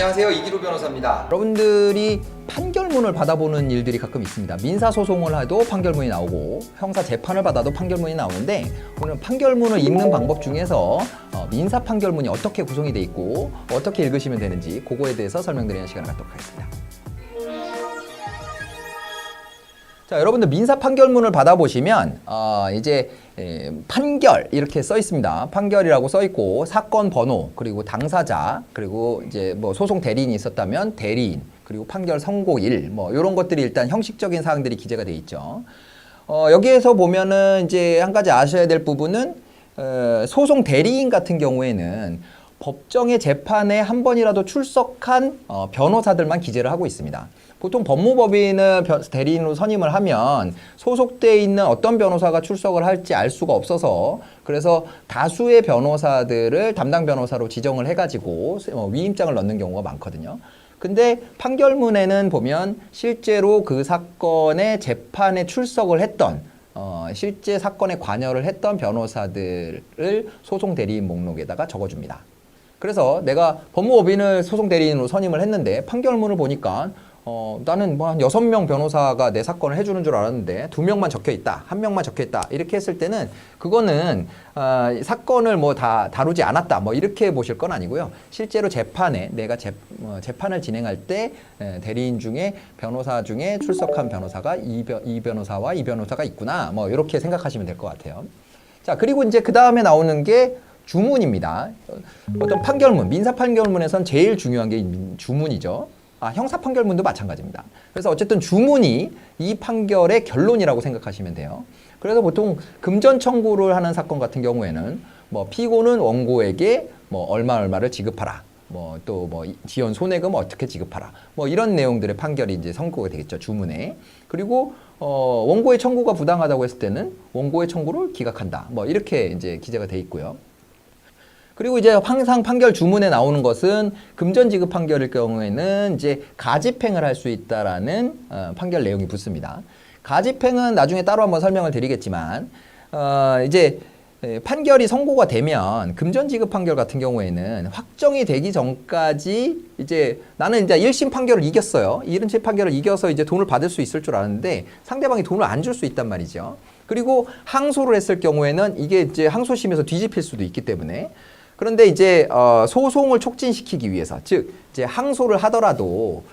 안녕하세요, 이기로 변호사입니다. 여러분들이 판결문을 받아보는 일들이 가끔 있습니다. 민사소송을 해도 판결문이 나오고 형사 재판을 받아도 판결문이 나오는데, 오늘 판결문을 읽는 방법 중에서 민사 판결문이 어떻게 구성이 돼 있고 어떻게 읽으시면 되는지 그거에 대해서 설명드리는 시간을 갖도록 하겠습니다. 자, 여러분들 민사 판결문을 받아보시면 이제 판결 이렇게 써 있습니다. 판결이라고 써 있고 사건 번호, 그리고 당사자, 그리고 이제 뭐 소송 대리인이 있었다면 대리인, 그리고 판결 선고일, 뭐 이런 것들이 일단 형식적인 사항들이 기재가 돼 있죠. 여기에서 보면은 이제 한 가지 아셔야 될 부분은 소송 대리인 같은 경우에는 법정의 재판에 한 번이라도 출석한 변호사들만 기재를 하고 있습니다. 보통 법무법인을 대리인으로 선임을 하면 소속돼 있는 어떤 변호사가 출석을 할지 알 수가 없어서, 그래서 다수의 변호사들을 담당 변호사로 지정을 해가지고 위임장을 넣는 경우가 많거든요. 근데 판결문에는 보면 실제로 그 사건의 재판에 출석을 했던 실제 사건에 관여를 했던 변호사들을 소송 대리인 목록에다가 적어줍니다. 그래서 내가 법무법인을 소송 대리인으로 선임을 했는데 판결문을 보니까 나는 뭐 한 6명 변호사가 내 사건을 해주는 줄 알았는데 2명만 적혀 있다, 1명만 적혀 있다, 이렇게 했을 때는 그거는 사건을 뭐 다 다루지 않았다, 뭐 이렇게 보실 건 아니고요. 실제로 재판에 내가 재판을 진행할 때 대리인 중에 변호사 중에 출석한 변호사가 이 변호사와 이 변호사가 있구나, 뭐 이렇게 생각하시면 될 것 같아요. 자, 그리고 이제 그 다음에 나오는 게 주문입니다. 어떤 판결문, 민사 판결문에선 제일 중요한 게 주문이죠. 형사 판결문도 마찬가지입니다. 그래서 어쨌든 주문이 이 판결의 결론이라고 생각하시면 돼요. 그래서 보통 금전 청구를 하는 사건 같은 경우에는 뭐 피고는 원고에게 뭐 얼마를 지급하라, 뭐 또 뭐 지연 손해금 어떻게 지급하라, 뭐 이런 내용들의 판결이 이제 선고가 되겠죠, 주문에. 그리고 원고의 청구가 부당하다고 했을 때는 원고의 청구를 기각한다, 뭐 이렇게 이제 기재가 돼 있고요. 그리고 이제 항상 판결 주문에 나오는 것은 금전 지급 판결일 경우에는 이제 가집행을 할 수 있다라는 판결 내용이 붙습니다. 가집행은 나중에 따로 한번 설명을 드리겠지만, 이제 판결이 선고가 되면 금전 지급 판결 같은 경우에는 확정이 되기 전까지 이제 나는 이제 1심 판결을 이겼어요. 1심 판결을 이겨서 이제 돈을 받을 수 있을 줄 알았는데 상대방이 돈을 안 줄 수 있단 말이죠. 그리고 항소를 했을 경우에는 이게 이제 항소심에서 뒤집힐 수도 있기 때문에, 그런데 이제 소송을 촉진시키기 위해서, 즉 이제 항소를 하더라도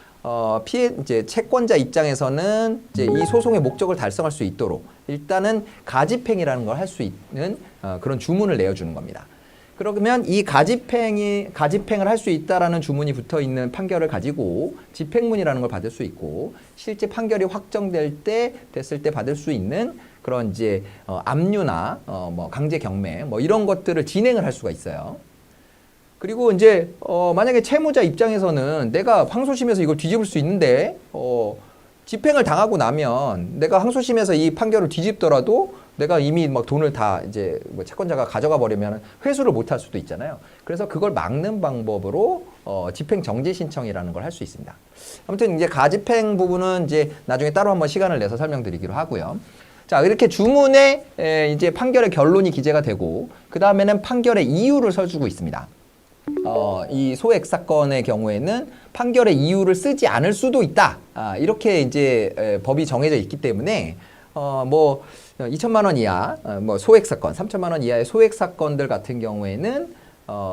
이제 채권자 입장에서는 이제 이 소송의 목적을 달성할 수 있도록 일단은 가집행이라는 걸 할 수 있는 그런 주문을 내어주는 겁니다. 그러면 이 가집행을 할 수 있다라는 주문이 붙어 있는 판결을 가지고 집행문이라는 걸 받을 수 있고, 실제 판결이 됐을 때 받을 수 있는 그런 이제 압류나 뭐 강제 경매 뭐 이런 것들을 진행을 할 수가 있어요. 그리고 이제 만약에 채무자 입장에서는 내가 항소심에서 이걸 뒤집을 수 있는데 집행을 당하고 나면 내가 항소심에서 이 판결을 뒤집더라도 내가 이미 막 돈을 다 이제 뭐 채권자가 가져가 버리면 회수를 못 할 수도 있잖아요. 그래서 그걸 막는 방법으로 집행 정지 신청이라는 걸 할 수 있습니다. 아무튼 이제 가집행 부분은 이제 나중에 따로 한번 시간을 내서 설명드리기로 하고요. 자, 이렇게 주문에 이제 판결의 결론이 기재가 되고, 그 다음에는 판결의 이유를 써주고 있습니다. 이 소액 사건의 경우에는 판결의 이유를 쓰지 않을 수도 있다, 이렇게 이제 법이 정해져 있기 때문에 뭐 2천만 원 이하 뭐 소액 사건, 3천만 원 이하의 소액 사건들 같은 경우에는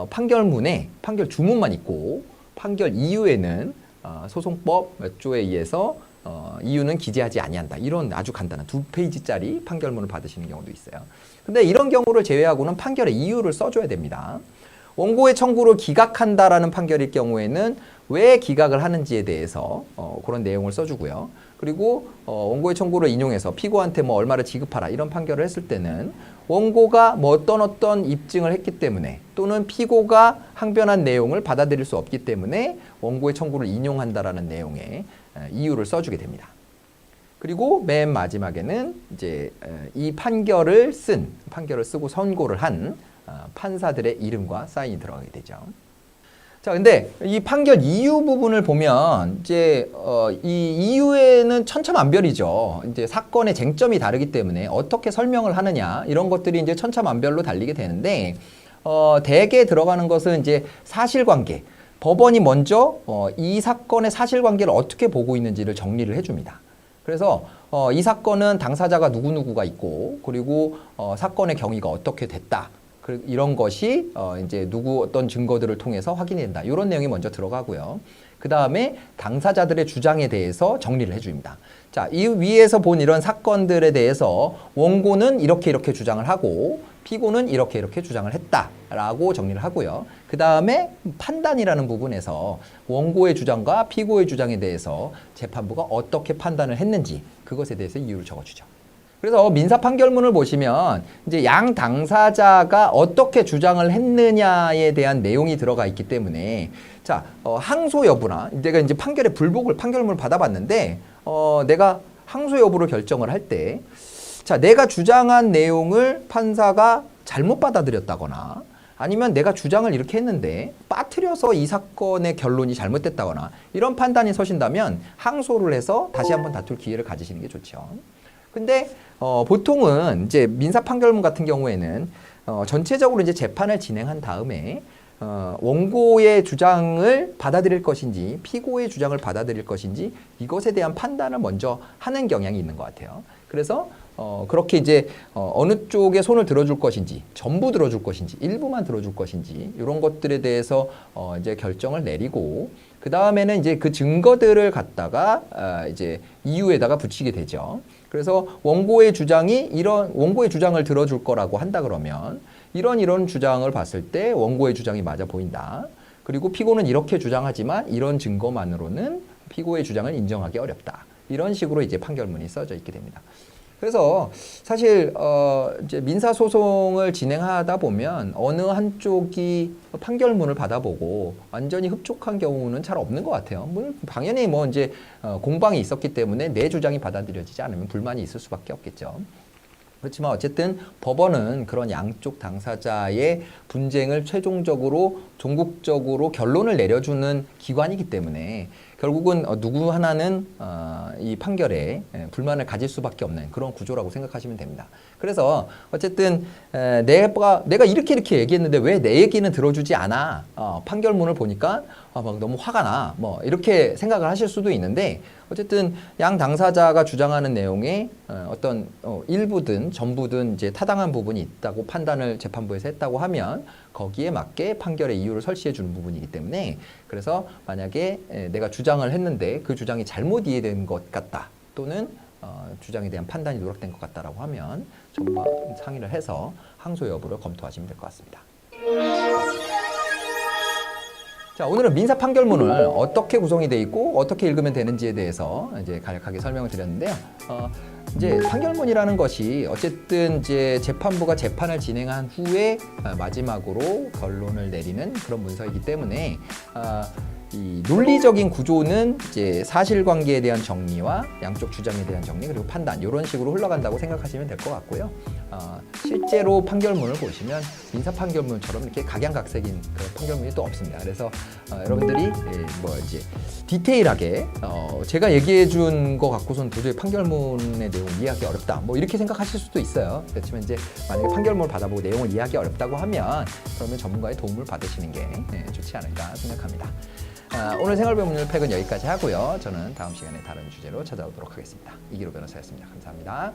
판결문에 판결 주문만 있고 판결 이유에는 소송법 몇 조에 의해서 이유는 기재하지 아니한다, 이런 아주 간단한 2페이지짜리 판결문을 받으시는 경우도 있어요. 근데 이런 경우를 제외하고는 판결의 이유를 써줘야 됩니다. 원고의 청구를 기각한다라는 판결일 경우에는 왜 기각을 하는지에 대해서 그런 내용을 써주고요. 그리고 원고의 청구를 인용해서 피고한테 뭐 얼마를 지급하라, 이런 판결을 했을 때는 원고가 뭐 어떤 입증을 했기 때문에, 또는 피고가 항변한 내용을 받아들일 수 없기 때문에 원고의 청구를 인용한다라는 내용의 이유를 써주게 됩니다. 그리고 맨 마지막에는 이제 이 판결을 쓰고 선고를 한 판사들의 이름과 사인이 들어가게 되죠. 자, 근데 이 판결 이유 부분을 보면 이제 이 이유에는 천차만별이죠. 이제 사건의 쟁점이 다르기 때문에 어떻게 설명을 하느냐, 이런 것들이 이제 천차만별로 달리게 되는데, 대개 들어가는 것은 이제 사실관계, 법원이 먼저 이 사건의 사실관계를 어떻게 보고 있는지를 정리를 해줍니다. 그래서 이 사건은 당사자가 누구누구가 있고 그리고 사건의 경위가 어떻게 됐다. 이런 것이 이제 어떤 증거들을 통해서 확인이 된다. 이런 내용이 먼저 들어가고요. 그 다음에 당사자들의 주장에 대해서 정리를 해줍니다. 자, 이 위에서 본 이런 사건들에 대해서 원고는 이렇게 주장을 하고 피고는 이렇게 주장을 했다라고 정리를 하고요. 그 다음에 판단이라는 부분에서 원고의 주장과 피고의 주장에 대해서 재판부가 어떻게 판단을 했는지 그것에 대해서 이유를 적어주죠. 그래서 민사 판결문을 보시면 이제 양 당사자가 어떻게 주장을 했느냐에 대한 내용이 들어가 있기 때문에 자, 항소 여부나 내가 이제 판결문을 받아봤는데 내가 항소 여부를 결정을 할 때 자, 내가 주장한 내용을 판사가 잘못 받아들였다거나 아니면 내가 주장을 이렇게 했는데 빠뜨려서 이 사건의 결론이 잘못됐다거나 이런 판단이 서신다면 항소를 해서 다시 한번 다툴 기회를 가지시는 게 좋죠. 근데 보통은 이제 민사 판결문 같은 경우에는 전체적으로 이제 재판을 진행한 다음에 원고의 주장을 받아들일 것인지 피고의 주장을 받아들일 것인지 이것에 대한 판단을 먼저 하는 경향이 있는 것 같아요. 그래서 그렇게 이제 어느 쪽에 손을 들어줄 것인지 전부 들어줄 것인지 일부만 들어줄 것인지 이런 것들에 대해서 이제 결정을 내리고 그 다음에는 이제 그 증거들을 갖다가 이제 이유에다가 붙이게 되죠. 그래서 원고의 주장을 들어줄 거라고 한다 그러면 이런 주장을 봤을 때 원고의 주장이 맞아 보인다. 그리고 피고는 이렇게 주장하지만 이런 증거만으로는 피고의 주장을 인정하기 어렵다. 이런 식으로 이제 판결문이 써져 있게 됩니다. 그래서 사실 이제 민사 소송을 진행하다 보면 어느 한쪽이 판결문을 받아보고 완전히 흡족한 경우는 잘 없는 것 같아요. 당연히 뭐 이제 공방이 있었기 때문에 내 주장이 받아들여지지 않으면 불만이 있을 수밖에 없겠죠. 그렇지만 어쨌든 법원은 그런 양쪽 당사자의 분쟁을 최종적으로 종국적으로 결론을 내려주는 기관이기 때문에 결국은 누구 하나는 이 판결에 불만을 가질 수밖에 없는 그런 구조라고 생각하시면 됩니다. 그래서 어쨌든 내가 이렇게 얘기했는데 왜 내 얘기는 들어주지 않아? 판결문을 보니까 막 너무 화가 나. 뭐 이렇게 생각을 하실 수도 있는데 어쨌든 양 당사자가 주장하는 내용에 어떤 일부든 전부든 이제 타당한 부분이 있다고 판단을 재판부에서 했다고 하면 거기에 맞게 판결의 이유를 설치해 주는 부분이기 때문에 그래서 만약에 내가 주장을 했는데 그 주장이 잘못 이해된 것 같다 또는 주장에 대한 판단이 누락된 것 같다라고 하면 전부 상의를 해서 항소 여부를 검토하시면 될 것 같습니다. 자, 오늘은 민사 판결문을 어떻게 구성이 돼 있고 어떻게 읽으면 되는지에 대해서 이제 간략하게 설명을 드렸는데요. 이제 판결문이라는 것이 어쨌든 이제 재판부가 재판을 진행한 후에 마지막으로 결론을 내리는 그런 문서이기 때문에 이 논리적인 구조는 이제 사실관계에 대한 정리와 양쪽 주장에 대한 정리 그리고 판단 이런 식으로 흘러간다고 생각하시면 될 것 같고요. 실제로 판결문을 보시면 민사 판결문처럼 이렇게 각양각색인 그런 판결문이 또 없습니다. 그래서 여러분들이 뭐 이제 디테일하게 제가 얘기해 준 거 갖고선 도저히 판결문의 내용을 이해하기 어렵다. 뭐 이렇게 생각하실 수도 있어요. 그렇지만 이제 만약에 판결문을 받아보고 내용을 이해하기 어렵다고 하면 그러면 전문가의 도움을 받으시는 게 좋지 않을까 생각합니다. 오늘 생활배문 팩은 여기까지 하고요. 저는 다음 시간에 다른 주제로 찾아오도록 하겠습니다. 이기로 변호사였습니다. 감사합니다.